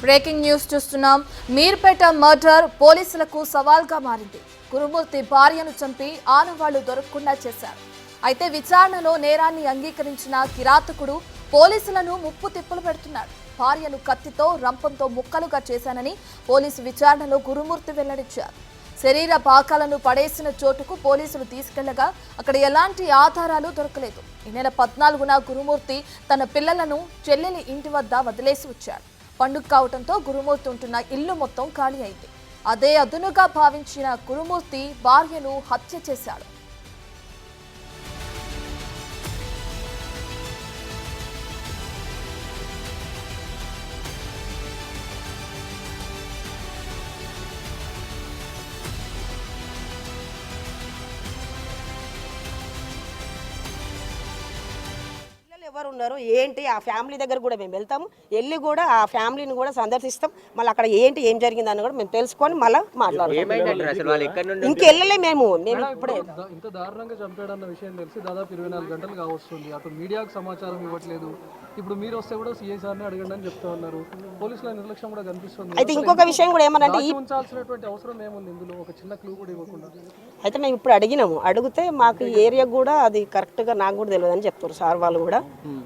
Breaking news చూస్తున్నాం. Meerpet murder పోలీసులకు సవాల్గా మారింది. గురుమూర్తి భార్యను చంపి ఆనవాళ్లు దొరకకుండా చేశారు. అయితే విచారణలో నేరాన్ని అంగీకరించిన కిరాతకుడు పోలీసులను ముప్పు తిప్పలు పెడుతున్నాడు. భార్యను కత్తితో రంపంతో ముక్కలుగా చేశానని పోలీసు విచారణలో గురుమూర్తి వెల్లడించారు. శరీర భాగాలను పడేసిన చోటుకు పోలీసులు తీసుకెళ్లగా అక్కడ ఎలాంటి ఆధారాలు దొరకలేదు. ఈ నెల 14న గురుమూర్తి తన పిల్లలను చెల్లెలి ఇంటి వద్ద వదిలేసి వచ్చాడు. పండుగ కావడంతో గురుమూర్తి ఉంటున్న ఇల్లు మొత్తం ఖాళీ అయింది. అదే అదునుగా భావించిన గురుమూర్తి భార్యను హత్య చేశాడు. ఎవరు ఉన్నారు ఏంటి ఆ ఫ్యామిలీ దగ్గర కూడా మేము వెళ్తాము, వెళ్ళి కూడా ఆ ఫ్యామిలీని కూడా సందర్శిస్తాం. మళ్ళీ అక్కడ ఏంటి ఏం జరిగిందని కూడా మేము తెలుసుకొని మళ్ళీ మాట్లాడతాం. ఇంకెళ్ళలే మేము ఇప్పుడే ఇంత దారుణంగా చంపాడన్న విషయం తెలిసి దాదాపు 24 గంటలు కావస్తుంది. అటు మీడియాకు సమాచారం ఇవ్వట్లేదు. ఇప్పుడు మీరు వస్తే కూడా సీఐ సార్ని అడగండి అని చెప్తా ఉన్నారు. పోలీసుల నిర్లక్ష్యం కూడా కనిపిస్తుంది. అయితే ఇంకొక విషయం కూడా ఏమనంటే ఉంచాల్సినటువంటి అవసరం ఏముంది ఇందులో, ఒక చిన్న క్లూ కూడా ఇవ్వకుండా. అయితే మేము ఇప్పుడు అడిగినాము, అడిగితే మాకు ఏరియా కూడా అది కరెక్ట్గా నాకు కూడా తెలియదు అని చెప్తారు సార్ వాళ్ళు కూడా.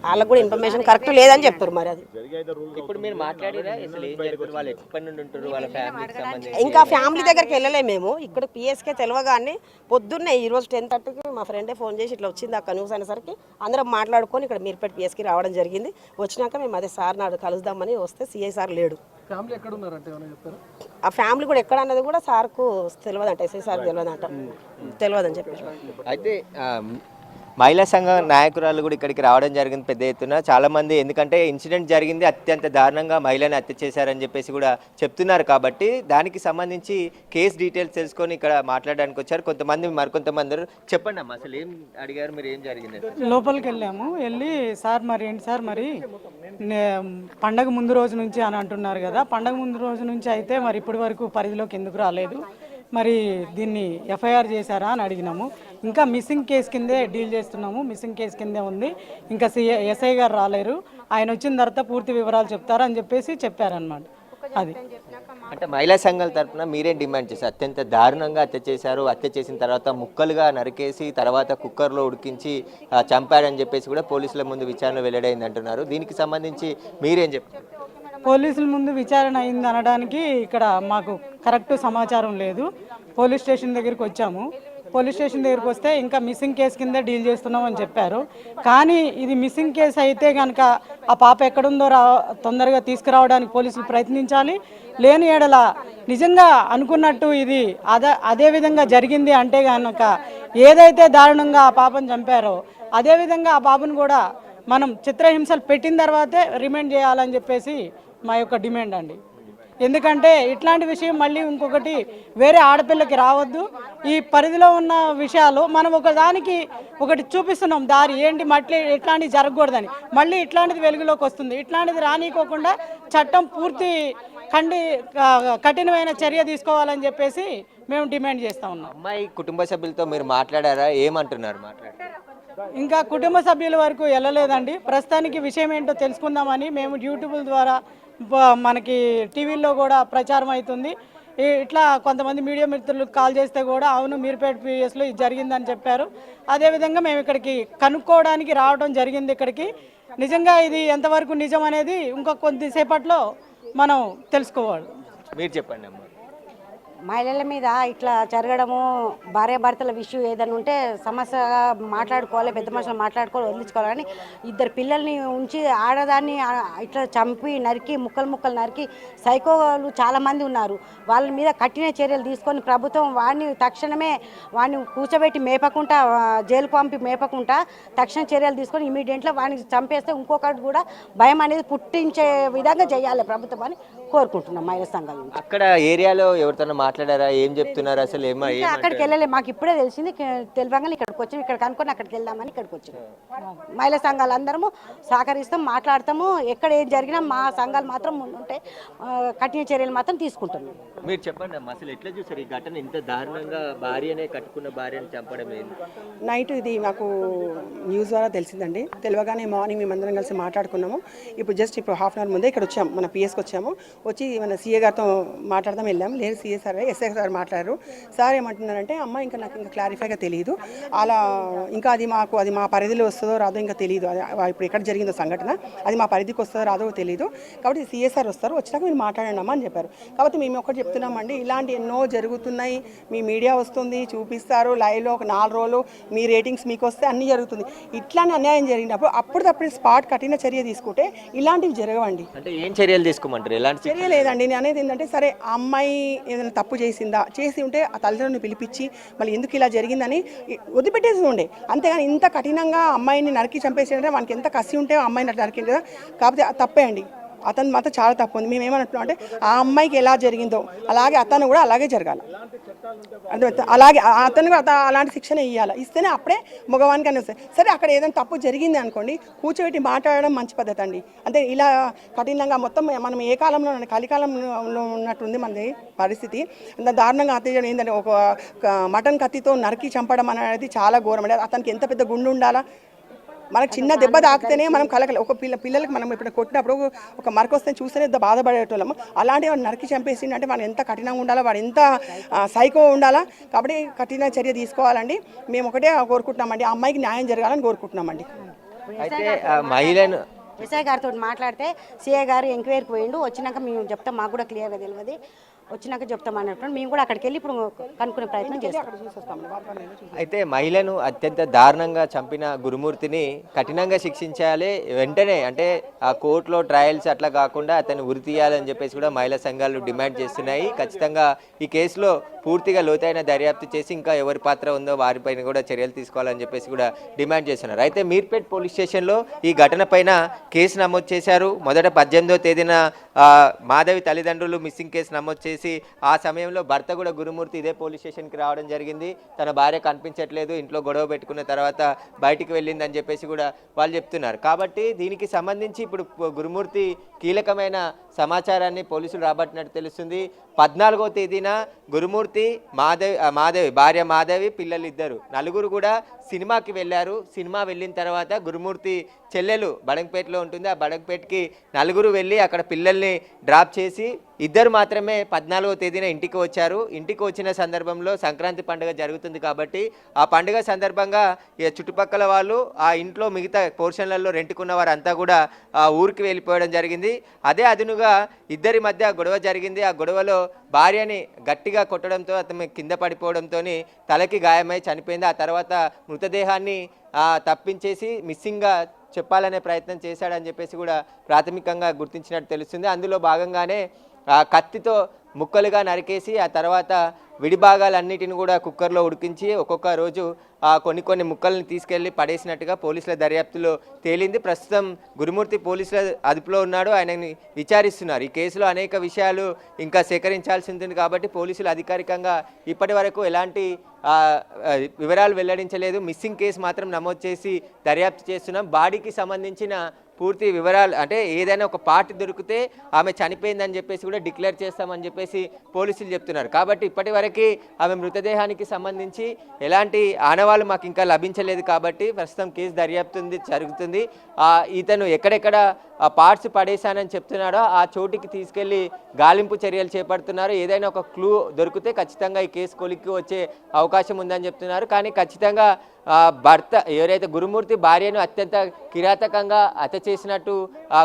వాళ్ళకు కూడా ఇన్ఫర్మేషన్ కరెక్ట్ లేదని చెప్తారు. మరి అది ఇప్పుడు మీరు మాట్లాడిరా అసలు ఏం జరుగుతుంది, వాళ్ళు ఎక్కడి నుండి ఉంటారు, వాళ్ళ ఫ్యామిలీకి సంబంధించి ఇంకా ఫ్యామిలీ దగ్గరికి వెళ్ళలే మేము. ఇక్కడ పిఎస్కే తెలియగానే పొద్దున్నే ఈరోజు 10:30కి మా ఫ్రెండే ఫోన్ చేసి ఇట్లా వచ్చింది అక్కడ న్యూస్ అనేసరికి అందరం మాట్లాడుకొని ఇక్కడ మీర్పేట పిఎస్కి రావడం జరిగింది. వచ్చినాక మేము అదే సార్ నాడు కలుద్దామని వస్తే సిఐ సార్ లేడు. ఫ్యామిలీ ఎక్కడ ఉన్నారంటే ఆ ఫ్యామిలీ కూడా ఎక్కడ అన్నది కూడా సార్కు తెలియదంట, ఎస్ఐ సార్ తెలియదంట, తెలియదని చెప్పారు. అయితే మహిళా సంఘ నాయకురాలు కూడా ఇక్కడికి రావడం జరిగింది పెద్ద ఎత్తున. చాలామంది ఎందుకంటే ఇన్సిడెంట్ జరిగింది అత్యంత దారుణంగా మహిళని హత్య చేశారని చెప్పేసి కూడా చెప్తున్నారు. కాబట్టి దానికి సంబంధించి కేసు డీటెయిల్స్ తెలుసుకొని ఇక్కడ మాట్లాడడానికి వచ్చారు కొంతమంది. మరికొంతమంది చెప్పండి అమ్మా, అసలు ఏం అడిగారు, మీరు ఏం జరిగింది? లోపలికి వెళ్ళాము. వెళ్ళి సార్ మరి ఏంటి సార్ మరి పండగ ముందు రోజు నుంచి అని అంటున్నారు కదా, పండగ ముందు రోజు నుంచి అయితే మరి ఇప్పటి వరకు పరిధిలోకి ఎందుకు రాలేదు, మరి దీన్ని ఎఫ్ఐఆర్ చేశారా అని అడిగినాము. ఇంకా మిస్సింగ్ కేసు కిందే డీల్ చేస్తున్నాము, మిస్సింగ్ కేసు కిందే ఉంది, ఇంకా ఎస్ఐ గారు రాలేరు, ఆయన వచ్చిన తర్వాత పూర్తి వివరాలు చెప్తారని చెప్పేసి చెప్పారనమాట. అది అంటే మహిళా సంఘాల తరఫున మీరేం డిమాండ్ చేశారు? అత్యంత దారుణంగా హత్య చేశారు, హత్య చేసిన తర్వాత ముక్కలుగా నరికేసి తర్వాత కుక్కర్లో ఉడికించి చంపారని చెప్పేసి కూడా పోలీసుల ముందు విచారణ వెల్లడైంది అంటున్నారు. దీనికి సంబంధించి మీరేం చెప్తారు? పోలీసుల ముందు విచారణ అయింది అనడానికి ఇక్కడ మాకు కరెక్ట్ సమాచారం లేదు. పోలీస్ స్టేషన్ దగ్గరికి వచ్చాము. పోలీస్ స్టేషన్ దగ్గరికి వస్తే ఇంకా మిస్సింగ్ కేసు కింద డీల్ చేస్తున్నామని చెప్పారు. కానీ ఇది మిస్సింగ్ కేసు అయితే కనుక ఆ పాప ఎక్కడుందో తొందరగా తీసుకురావడానికి పోలీసులు ప్రయత్నించాలి. లేని ఎడల నిజంగా అనుకున్నట్టు ఇది అదే విధంగా జరిగింది అంటే కనుక ఏదైతే దారుణంగా ఆ పాపను చంపారో అదేవిధంగా ఆ పాపను కూడా మనం చిత్రహింసలు పెట్టిన తర్వాతే రిమైండ్ చేయాలని చెప్పేసి మా యొక్క డిమాండ్ అండి. ఎందుకంటే ఇట్లాంటి విషయం మళ్ళీ ఇంకొకటి వేరే ఆడపిల్లకి రావద్దు. ఈ పరిధిలో ఉన్న విషయాలు మనం ఒకటి చూపిస్తున్నాం దారి ఏంటి, మళ్ళీ ఇట్లాంటివి జరగకూడదని. మళ్ళీ ఇట్లాంటిది వెలుగులోకి వస్తుంది. ఇట్లాంటిది రానికోకుండా చట్టం పూర్తి కఠినమైన చర్య తీసుకోవాలని చెప్పేసి మేము డిమాండ్ చేస్తూ ఉన్నాం. అమ్మాయి కుటుంబ సభ్యులతో మీరు మాట్లాడారా? ఏమంటున్నారు? ఇంకా కుటుంబ సభ్యుల వరకు వెళ్ళలేదండి. ప్రస్తుతానికి విషయం ఏంటో తెలుసుకుందామని మేము యూట్యూబ్ ద్వారా మనకి టీవీల్లో కూడా ప్రచారం అవుతుంది. ఇట్లా కొంతమంది మీడియా మిత్రులకు కాల్ చేస్తే కూడా అవును మీర్పేట పిఎస్లో ఇది జరిగిందని చెప్పారు. అదేవిధంగా మేము ఇక్కడికి కనుక్కోవడానికి రావడం జరిగింది. ఇక్కడికి నిజంగా ఇది ఎంతవరకు నిజం అనేది ఇంకా కొద్దిసేపట్లో మనం తెలుసుకోవాలి. మీరు చెప్పండి అమ్మా. మహిళల మీద ఇట్లా జరగడము, భార్యాభర్తల విషయం ఏదైనా ఉంటే సమస్యగా మాట్లాడుకోవాలి, పెద్ద మనుషులు మాట్లాడుకోవాలి, వదిలించుకోవాలి. కానీ ఇద్దరు పిల్లల్ని ఉంచి ఆడదాన్ని ఇట్లా చంపి నరికి ముక్కలు నరికి సైకోలు చాలామంది ఉన్నారు. వాళ్ళ మీద కఠిన చర్యలు తీసుకొని ప్రభుత్వం తక్షణమే వాడిని కూర్చోబెట్టి మేపకుండా, జైలుకు పంపి మేపకుండా తక్షణ చర్యలు తీసుకొని ఇమీడియట్గా వాడిని చంపేస్తే ఇంకొకటి కూడా భయం అనేది పుట్టించే విధంగా చేయాలి ప్రభుత్వం అని కోరుకుంటున్నాం మహిళా సంఘాల నుంచి. అక్కడ ఏరియాలో ఎవరితో మాట్లాడారా? ఏం చెప్తున్నారు? అసలు అక్కడికి వెళ్ళలే, మాకు ఇప్పుడే తెలిసింది. తెలియగానే ఇక్కడికి వచ్చి ఇక్కడ కనుక్కొని అక్కడికి వెళ్దామని ఇక్కడికి వచ్చాం. మహిళా సంఘాలు అందరము సహకరిస్తాం, మాట్లాడతాము. ఎక్కడ ఏం జరిగినా మా సంఘాలు మాత్రం ముందుంటే కఠిన చర్యలు మాత్రం తీసుకుంటున్నాం. మీరు చెప్పండి అమ్మా, అసలు ఎట్లా చూసారు ఈ ఘటన? ఇంత దారుణంగా భార్యనే కట్టుకున్న భార్యను చంపడం ఏంది? నైట్ ఇది మాకు న్యూస్ ద్వారా తెలిసిందండి. తెలియగానే మార్నింగ్ మేమందరం కలిసి మాట్లాడుకున్నాము. ఇప్పుడు హాఫ్ అన్ అవర్ ముందే ఇక్కడ వచ్చాము, మన పిఎస్కి వచ్చాము. వచ్చి మన సీఏ గారితో మాట్లాడదాం వెళ్ళాం. లేదు సీఏ సార్ ఎస్ఐ సార్ మాట్లాడారు. సార్ ఏమంటున్నారంటే అమ్మ ఇంకా నాకు ఇంకా క్లారిఫైగా తెలియదు, అలా ఇంకా అది మా పరిధిలో వస్తుందో రాదో ఇంకా తెలియదు, అది ఇప్పుడు ఎక్కడ జరిగిందో సంఘటన అది మా పరిధికి వస్తుందో రాదో తెలియదు, కాబట్టి సీఏ సార్ వస్తారు, వచ్చినాక మీరు మాట్లాడండి అమ్మా అని చెప్పారు. కాబట్టి మేము ఒకటి చెప్తున్నామండి, ఇలాంటి ఎన్నో జరుగుతున్నాయి, మీ మీడియా వస్తుంది చూపిస్తారు లైవ్లో ఒక 4 రోజులు మీ రేటింగ్స్ మీకు వస్తే అన్నీ జరుగుతుంది. ఇట్లానే అన్యాయం జరిగినప్పుడు అప్పటికప్పుడు స్పాట్ కఠిన చర్య తీసుకుంటే ఇలాంటివి జరగవండి. అంటే ఏం చర్యలు తీసుకోమంటారు? ఎలాంటి చర్య లేదండి. నేను అనేది ఏంటంటే సరే ఆ అమ్మాయి ఏదైనా తప్పు చేసిందా, చేసి ఉంటే ఆ తల్లిదండ్రులను పిలిపించి మళ్ళీ ఎందుకు ఇలా జరిగిందని వదిలిపెట్టేసి ఉండే, అంతేగాని ఇంత కఠినంగా అమ్మాయిని నరికి చంపేసిందంటే మనకి ఎంత కసి ఉంటే ఆ అమ్మాయిని నరికింది కదా. కాకపోతే తప్పే అండి, అతను మాత్రం చాలా తప్పు ఉంది. మేము ఏమంటున్నాం అంటే ఆ అమ్మాయికి ఎలా జరిగిందో అలాగే అతను కూడా అలాగే జరగాలి, అలాగే అతను కూడా అలాంటి శిక్షణ ఇవ్వాలి, ఇస్తేనే అప్పుడే మగవానికి అని వస్తాయి. సరే అక్కడ ఏదైనా తప్పు జరిగింది అనుకోండి, కూర్చోబెట్టి మాట్లాడడం మంచి పద్ధతి అండి. అంటే ఇలా కఠినంగా మొత్తం మనం ఏ కాలంలో కలికాలంలో ఉన్నట్టుంది మనది పరిస్థితి. దారుణంగా హత్య చేయడం ఏంటంటే ఒక మటన్ కత్తితో నరికి చంపడం అనేది చాలా ఘోరం అండి. అతనికి ఎంత పెద్ద గుండు ఉండాలా, మనకు చిన్న దెబ్బ తాకితేనే మనం కలకలే. ఒక పిల్లలకి మనం ఇప్పుడు కొట్టినప్పుడు ఒక మరక వస్తే చూస్తేనే బాధపడేటోళ్ళము, అలాంటి వాడు నరికి చంపేసిండు అంటే వాడు ఎంత కఠినంగా ఉండాలా, వాడు ఎంత సైకో ఉండాలా. కాబట్టి కఠిన చర్య తీసుకోవాలండి. మేము ఒకటే కోరుకుంటున్నామండి, ఆ అమ్మాయికి న్యాయం జరగాలని కోరుకుంటున్నామండి. అయితే మహిళను ఎస్ఐ గారితో మాట్లాడితే సీఐ గారు ఎంక్వైరీకి పోయిండు, వచ్చినాక మేము చెప్తాం, మాకు కూడా క్లియర్గా తెలియదు, వచ్చినాక చెప్తాం అన్నట్టు మేము కూడా అక్కడికి వెళ్ళి ఇప్పుడు కనుక్కునే ప్రయత్నం చేస్తాం. అయితే మహిళను అత్యంత దారుణంగా చంపిన గురుమూర్తిని కఠినంగా శిక్షించాలి వెంటనే, అంటే ఆ కోర్టులో ట్రయల్స్ అట్లా కాకుండా అతన్ని ఉరి తీయాలని చెప్పేసి కూడా మహిళా సంఘాలు డిమాండ్ చేస్తున్నాయి. ఖచ్చితంగా ఈ కేసులో పూర్తిగా లోతైన దర్యాప్తు చేసి ఇంకా ఎవరి పాత్ర ఉందో వారిపైన కూడా చర్యలు తీసుకోవాలని చెప్పేసి కూడా డిమాండ్ చేస్తున్నారు. అయితే మీర్పేట్ పోలీస్ స్టేషన్లో ఈ ఘటన పైన కేసు నమోదు చేశారు. మొదట 18వ తేదీన మాధవి తల్లిదండ్రులు మిస్సింగ్ కేసు నమోదు చేసి ఆ సమయంలో భర్త కూడా గురుమూర్తి ఇదే పోలీస్ స్టేషన్కి రావడం జరిగింది. తన భార్య కనిపించట్లేదు, ఇంట్లో గొడవ పెట్టుకున్న తర్వాత బయటికి వెళ్ళిందని చెప్పేసి కూడా వాళ్ళు చెప్తున్నారు. కాబట్టి దీనికి సంబంధించి ఇప్పుడు గురుమూర్తి కీలకమైన సమాచారాన్ని పోలీసులు రాబట్టినట్టు తెలుస్తుంది. 14వ తేదీన గురుమూర్తి మాధవి భార్య మాధవి పిల్లలు ఇద్దరు నలుగురు కూడా సినిమాకి వెళ్ళారు. సినిమా వెళ్ళిన తర్వాత గురుమూర్తి చెల్లెలు బడంగపేటలో ఉంటుంది, ఆ బడంగపేటకి నలుగురు వెళ్ళి అక్కడ పిల్లల్ని డ్రాప్ చేసి ఇద్దరు మాత్రమే 14వ తేదీన ఇంటికి వచ్చారు. ఇంటికి వచ్చిన సందర్భంలో సంక్రాంతి పండుగ జరుగుతుంది కాబట్టి ఆ పండుగ సందర్భంగా చుట్టుపక్కల వాళ్ళు ఆ ఇంట్లో మిగతా పోర్షన్లలో రెంట్కున్న వారంతా కూడా ఆ ఊరికి వెళ్ళిపోవడం జరిగింది. అదే అదునుగా ఇద్దరి మధ్య గొడవ జరిగింది. ఆ గొడవలో భార్యని గట్టిగా కొట్టడంతో అతను కింద పడిపోవడంతో తలకి గాయమై చనిపోయింది. ఆ తర్వాత మృతదేహాన్ని తప్పించేసి మిస్సింగ్గా చెప్పాలనే ప్రయత్నం చేశాడని చెప్పేసి కూడా ప్రాథమికంగా గుర్తించినట్టు తెలుస్తుంది. అందులో భాగంగానే కత్తితో ముక్కలుగా నరికేసి ఆ తర్వాత విడిభాగాలన్నిటిని కూడా కుక్కర్లో ఉడికించి ఒక్కొక్క రోజు కొన్ని ముక్కల్ని తీసుకెళ్లి పడేసినట్టుగా పోలీసుల దర్యాప్తులో తేలింది. ప్రస్తుతం గురుమూర్తి పోలీసుల అదుపులో ఉన్నాడు, ఆయనని విచారిస్తున్నారు. ఈ కేసులో అనేక విషయాలు ఇంకా సేకరించాల్సి ఉంటుంది కాబట్టి పోలీసులు అధికారికంగా ఇప్పటి వరకు ఎలాంటి వివరాలు వెల్లడించలేదు. మిస్సింగ్ కేసు మాత్రం నమోదు చేసి దర్యాప్తు చేస్తున్నాం. బాడీకి సంబంధించిన పూర్తి వివరాలు అంటే ఏదైనా ఒక పార్ట్ దొరికితే ఆమె చనిపోయిందని చెప్పేసి కూడా డిక్లేర్ చేస్తామని చెప్పేసి పోలీసులు చెప్తున్నారు. కాబట్టి ఇప్పటి వరకు ఆమె మృతదేహానికి సంబంధించి ఎలాంటి ఆనవాళ్ళు మాకు ఇంకా లభించలేదు కాబట్టి ప్రస్తుతం కేసు దర్యాప్తు జరుగుతుంది. ఇతను ఎక్కడెక్కడ పార్ట్స్ పడేశానని చెప్తున్నాడో ఆ చోటికి తీసుకెళ్లి గాలింపు చర్యలు చేపడుతున్నారు. ఏదైనా ఒక క్లూ దొరికితే ఖచ్చితంగా ఈ కేసు కొలిక్కి వచ్చే అవకాశం ఉందని చెప్తున్నారు. కానీ ఖచ్చితంగా భర్త ఎవరైతే గురుమూర్తి భార్యను అత్యంత కిరాతకంగా హత్య చేసినట్టు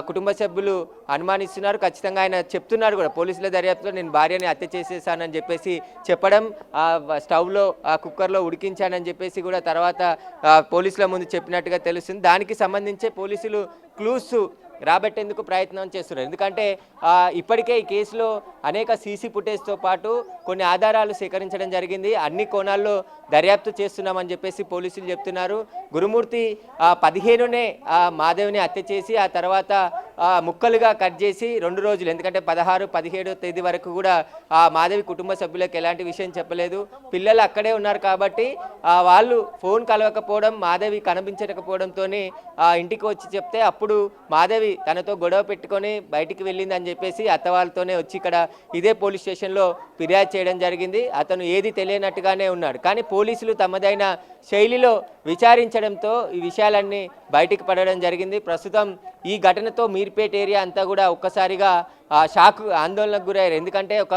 కుటుంబ సభ్యులు అనుమానిస్తున్నారు. ఖచ్చితంగా ఆయన చెప్తున్నారు కూడా పోలీసుల దర్యాప్తులో నేను భార్యని హత్య చేసేసానని చెప్పేసి చెప్పడం, స్టవ్లో కుక్కర్లో ఉడికించానని చెప్పేసి కూడా తర్వాత పోలీసుల ముందు చెప్పినట్టుగా తెలుస్తుంది. దానికి సంబంధించే పోలీసులు క్లూస్ రాబట్టేందుకు ప్రయత్నం చేస్తున్నారు. ఎందుకంటే ఇప్పటికే ఈ కేసులో అనేక సీసీ ఫుటేజ్తో పాటు కొన్ని ఆధారాలు సేకరించడం జరిగింది. అన్ని కోణాల్లో దర్యాప్తు చేస్తున్నామని చెప్పేసి పోలీసులు చెప్తున్నారు. గురుమూర్తి 15నే మాధవిని హత్య చేసి ఆ తర్వాత ముక్కలుగా కట్ చేసి 2 రోజులు, ఎందుకంటే 16, 17వ తేదీ వరకు కూడా మాధవి కుటుంబ సభ్యులకు ఎలాంటి విషయం చెప్పలేదు. పిల్లలు అక్కడే ఉన్నారు కాబట్టి వాళ్ళు ఫోన్ కలవకపోవడం, మాధవి కనిపించకపోవడంతో ఇంటికి వచ్చి చెప్తే అప్పుడు మాధవి తనతో గొడవ పెట్టుకొని బయటికి వెళ్ళిందని చెప్పేసి అత్త వాళ్ళతోనే వచ్చి ఇక్కడ ఇదే పోలీస్ స్టేషన్లో ఫిర్యాదు చేయడం జరిగింది. అతను ఏది తెలియనట్టుగానే ఉన్నాడు. కానీ పోలీసులు తమదైన శైలిలో విచారించడంతో ఈ విషయాలన్నీ బయటికి పడడం జరిగింది. ప్రస్తుతం ఈ ఘటనతో మీర్పేట్ ఏరియా అంతా కూడా ఒక్కసారిగా షాక్ ఆందోళనకు గురయ్యారు. ఎందుకంటే ఒక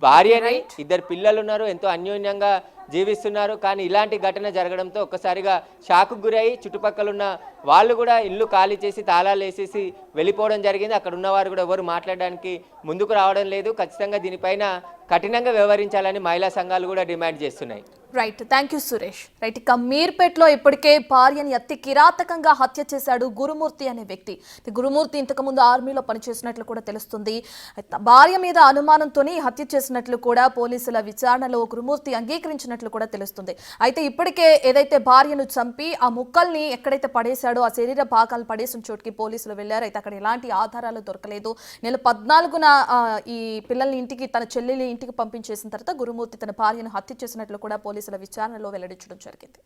భార్యని, ఇద్దరు పిల్లలు ఉన్నారు, ఎంతో అన్యోన్యంగా జీవిస్తున్నారు. కానీ ఇలాంటి ఘటన జరగడంతో ఒక్కసారిగా షాక్కు గురై చుట్టుపక్కల ఉన్న వాళ్ళు కూడా ఇల్లు ఖాళీ చేసి తాళాలు వేసేసి వెళ్ళిపోవడం జరిగింది. అక్కడ ఉన్నవారు కూడా ఎవరు మాట్లాడడానికి ముందుకు రావడం లేదు. ఖచ్చితంగా దీనిపైన కఠినంగా వ్యవహరించాలని మహిళా సంఘాలు కూడా డిమాండ్ చేస్తున్నాయి. Right, thank you Suresh. Right, ఇక మీర్పేట్లో ఇప్పటికే భార్యని అతి కిరాతకంగా హత్య చేశాడు గురుమూర్తి అనే వ్యక్తి. గురుమూర్తి ఇంతకుముందు ఆర్మీలో పనిచేసినట్లు కూడా తెలుస్తుంది. భార్య మీద అనుమానంతోనే హత్య చేసినట్లు కూడా పోలీసుల విచారణలో గురుమూర్తి అంగీకరించినట్లు కూడా తెలుస్తుంది. అయితే ఇప్పటికే ఏదైతే భార్యను చంపి ఆ ముక్కల్ని ఎక్కడైతే పడేశాడో ఆ శరీర భాగాలు పడేసిన చోటుకి పోలీసులు వెళ్లారు. అయితే అక్కడ ఎలాంటి ఆధారాలు దొరకలేదు. నెల 14న ఈ పిల్లల్ని ఇంటికి, తన చెల్లెలి ఇంటికి పంపించేసిన తర్వాత గురుమూర్తి తన భార్యను హత్య చేసినట్లు కూడా పోలీసుల విచారణలో వెల్లడించడం జరిగింది.